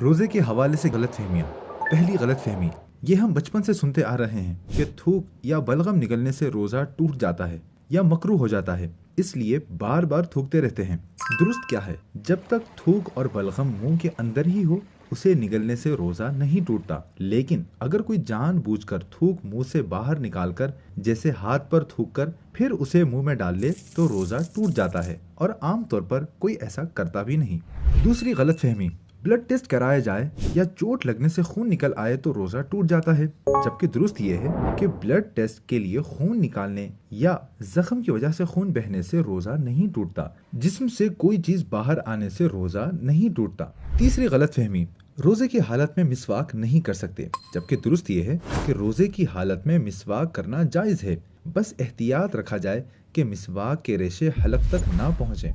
रोजे के हवाले से गलत फहमियाँ। पहली गलत फहमी, ये हम बचपन से सुनते आ रहे हैं कि थूक या बलगम निकलने से रोजा टूट जाता है या मकरूह हो जाता है, इसलिए बार बार थूकते रहते हैं। दुरुस्त क्या है? जब तक थूक और बलगम मुंह के अंदर ही हो, उसे निगलने से रोजा नहीं टूटता। लेकिन अगर कोई जानबूझकर थूक मुंह से बाहर निकालकर, जैसे हाथ पर थूक कर फिर उसे मुंह में डाल ले, तो रोजा टूट जाता है और आमतौर पर कोई ऐसा करता भी नहीं। दूसरी गलत फहमी, ब्लड टेस्ट कराया जाए या चोट लगने से खून निकल आए तो रोजा टूट जाता है, जबकि दुरुस्त ये है कि ब्लड टेस्ट के लिए खून निकालने या जख्म की वजह से खून बहने से रोजा नहीं टूटता। जिस्म से कोई चीज बाहर आने से रोजा नहीं टूटता। तीसरी गलत फहमी, रोजे की हालत में मिसवाक नहीं कर सकते, जबकि दुरुस्त ये है कि रोजे की हालत में मिसवाक करना जायज है। बस एहतियात रखा जाए कि मिसवाक के रेशे हलक तक ना पहुँचे।